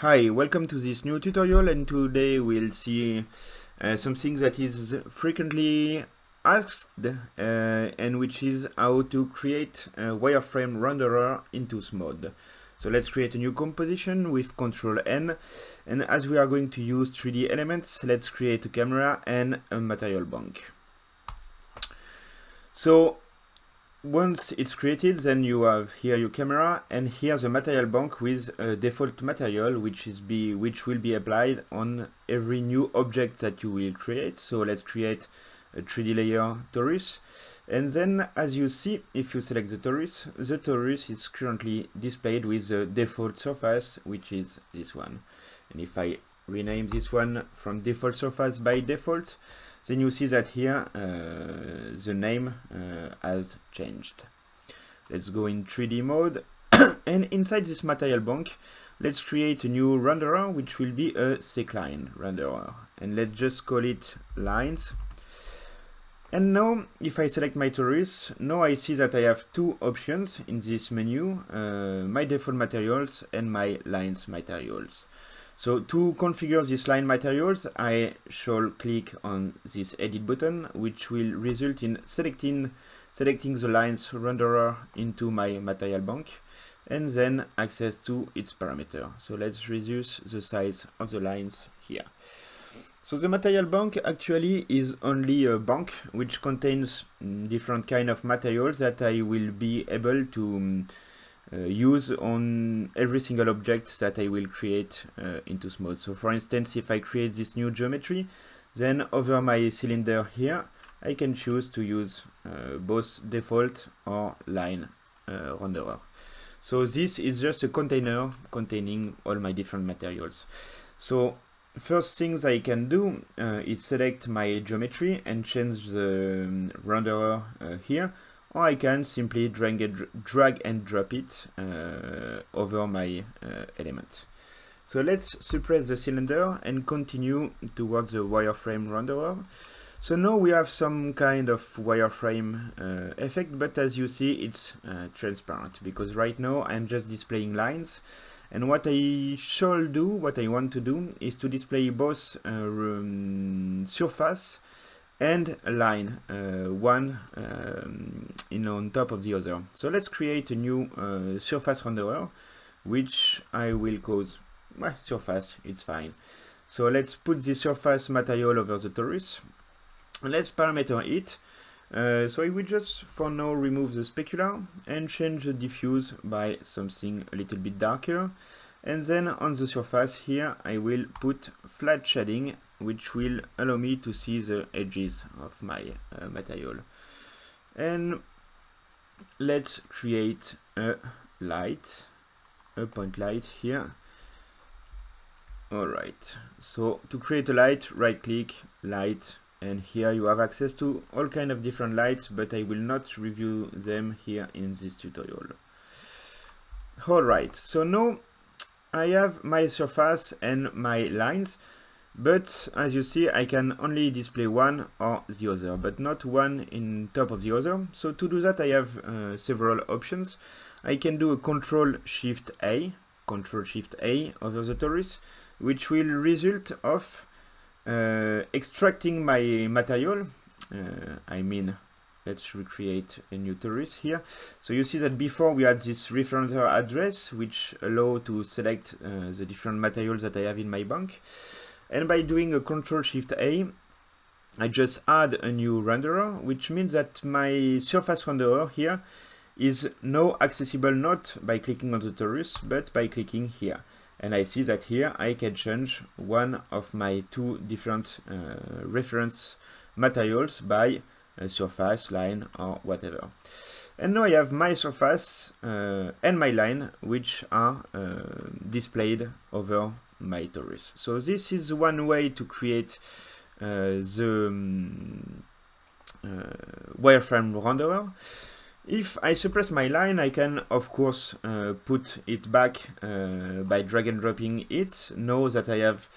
Hi, welcome to this new tutorial, and today we'll see something that is frequently asked and which is how to create a wireframe renderer into Smode. So let's create a new composition with Ctrl N, and as we are going to use 3D elements, let's create a camera and a material bank. So once it's created, then you have here your camera and here the material bank with a default material which will be applied on every new object that you will create. So let's create a 3D layer torus, and then as you see, if you select the torus is currently displayed with the default surface, which is this one. And if I rename this one from default surface by default, then you see that here the name has changed. Let's go in 3D mode and inside this material bank, let's create a new renderer which will be a secline renderer, and let's just call it lines. And now if I select my torus, now I see that I have two options in this menu, my default materials and my lines materials. So to configure these line materials, I shall click on this edit button, which will result in selecting the lines renderer into my material bank, and then access to its parameter. So let's reduce the size of the lines here. So the material bank actually is only a bank which contains different kind of materials that I will be able to use on every single object that I will create into Smode. So for instance, if I create this new geometry, then over my cylinder here, I can choose to use both default or line renderer. So this is just a container containing all my different materials. So first things I can do is select my geometry and change the renderer here, or I can simply drag and drop it over my element. So let's suppress the cylinder and continue towards the wireframe renderer. So now we have some kind of wireframe effect, but as you see, it's transparent, because right now I'm just displaying lines. And what I want to do is to display both surface and a line, one on top of the other. So let's create a new surface renderer, which I will call surface. It's fine. So let's put the surface material over the torus. Let's parameter it. So I will just for now remove the specular and change the diffuse by something a little bit darker. And then on the surface here, I will put flat shading, which will allow me to see the edges of my material. And let's create a light, a point light here. Alright, so to create a light, right click, light, and here you have access to all kind of different lights, but I will not review them here in this tutorial. Alright, so now I have my surface and my lines, but as you see, I can only display one or the other, but not one in top of the other. So to do that, I have several options. I can do a Control-Shift-A over the torus, which will result of extracting my material. Let's recreate a new torus here. So you see that before we had this referenter address, which allow to select the different materials that I have in my bank. And by doing a Control-Shift-A, I just add a new renderer, which means that my surface renderer here is now accessible not by clicking on the torus, but by clicking here. And I see that here I can change one of my two different reference materials by a surface, line, or whatever. And now I have my surface and my line, which are displayed over my torus. So this is one way to create the wireframe renderer. If I suppress my line, I can of course put it back by drag and dropping it. Know that I have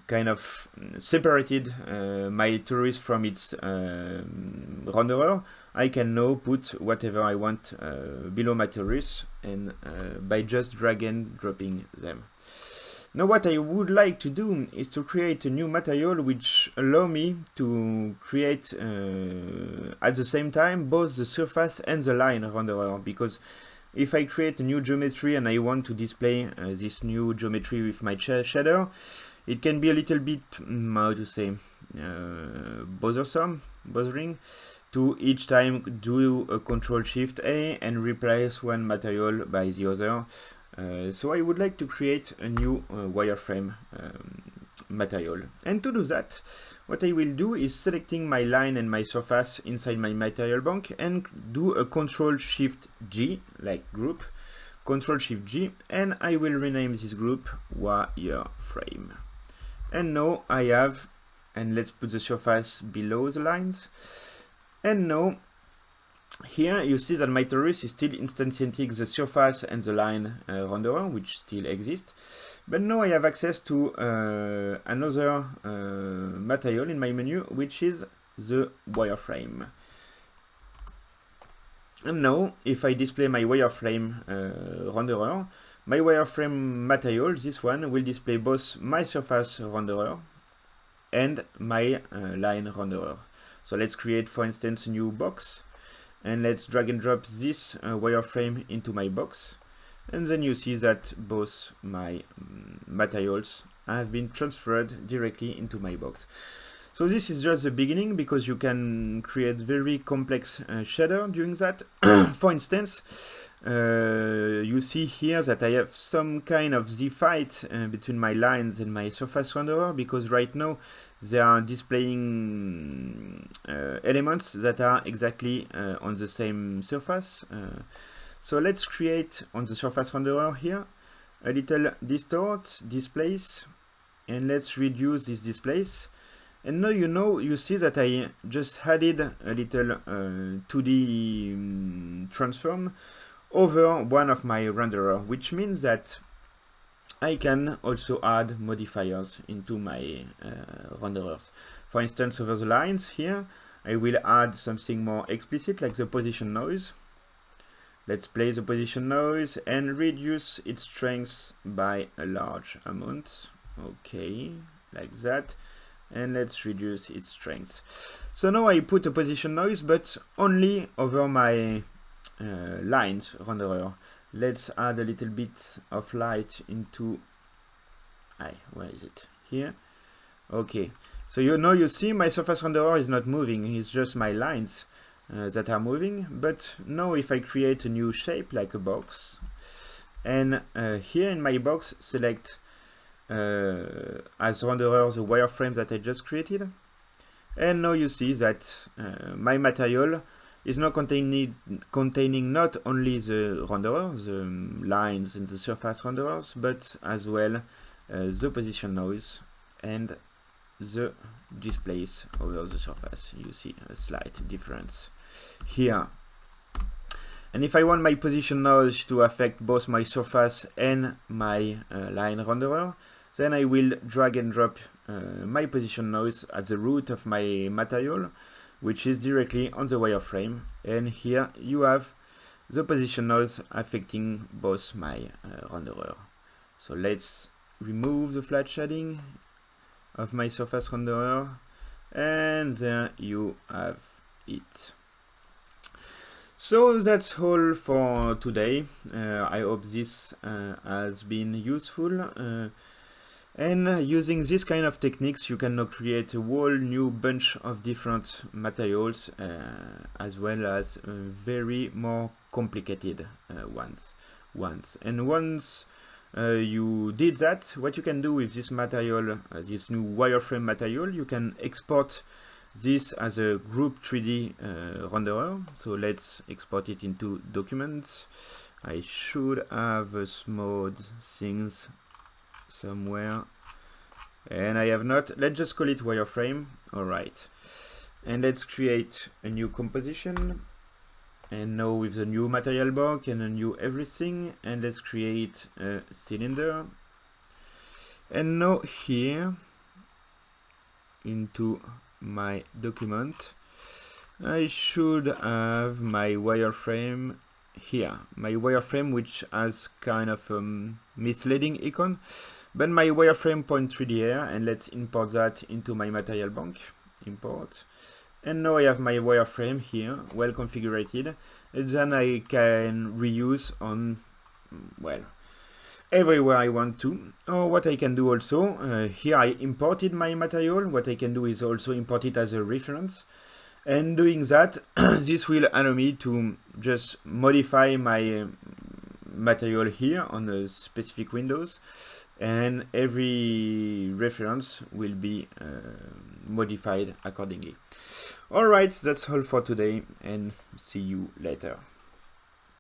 kind of separated my torus from its renderer. I can now put whatever I want below my torus, and by just drag and dropping them. Now what I would like to do is to create a new material which allow me to create at the same time both the surface and the line renderer, because if I create a new geometry and I want to display this new geometry with my shader, it can be a little bit, how to say, bothering to each time do a Ctrl-Shift-A and replace one material by the other. So I would like to create a new wireframe material. And to do that, what I will do is selecting my line and my surface inside my material bank and do a Ctrl-Shift-G, like group, Ctrl-Shift-G, and I will rename this group wireframe. And now I have, and let's put the surface below the lines. And now here you see that my torus is still instantiating the surface and the line renderer, which still exists. But now I have access to another material in my menu, which is the wireframe. And now, if I display my wireframe renderer, my wireframe material, this one, will display both my surface renderer and my line renderer. So let's create, for instance, a new box. And let's drag and drop this wireframe into my box. And then you see that both my materials have been transferred directly into my box. So this is just the beginning, because you can create very complex shader doing that. For instance, you see here that I have some kind of Z-fight between my lines and my surface renderer, because right now they are displaying elements that are exactly on the same surface. So let's create on the surface renderer here a little distort, displace, and let's reduce this displace. And now you see that I just added a little 2D transform over one of my renderer, which means that I can also add modifiers into my renderers. For instance, over the lines here, I will add something more explicit, like the position noise. Let's play the position noise and reduce its strength by a large amount. Okay, like that. And let's reduce its strength. So now I put a position noise, but only over my lines renderer. Let's add a little bit of light into, where is it? Here. Okay, so you see my surface renderer is not moving, it's just my lines that are moving. But now if I create a new shape like a box, and here in my box select as renderer the wireframe that I just created, and now you see that my material is now containing not only the renderer, the lines and the surface renderers, but as well the position noise and the displace over the surface. You see a slight difference here. And if I want my position noise to affect both my surface and my line renderer, then I will drag and drop my position noise at the root of my material, which is directly on the wireframe. And here you have the position noise affecting both my renderer. So let's remove the flat shading of my surface renderer, and there you have it. So that's all for today. I hope this has been useful. And using this kind of techniques, you can now create a whole new bunch of different materials, as well as very more complicated ones. And once you did that, what you can do with this material, this new wireframe material, you can export this as a group 3D renderer. So let's export it into documents. I should have a Smode things somewhere, and I have not. Let's just call it wireframe. All right, and let's create a new composition, and now with the new material bank and a new everything, and let's create a cylinder. And now here into my document I should have my wireframe here my wireframe, which has kind of misleading icon, but my wireframe .3D here, and let's import that into my material bank. Import, and now I have my wireframe here, well configured, and then I can reuse on, well, everywhere I want to. Or what I can do also, here I imported my material, what I can do is also import it as a reference. And doing that, this will allow me to just modify my material here on the specific windows, and every reference will be modified accordingly. Alright, that's all for today, and see you later.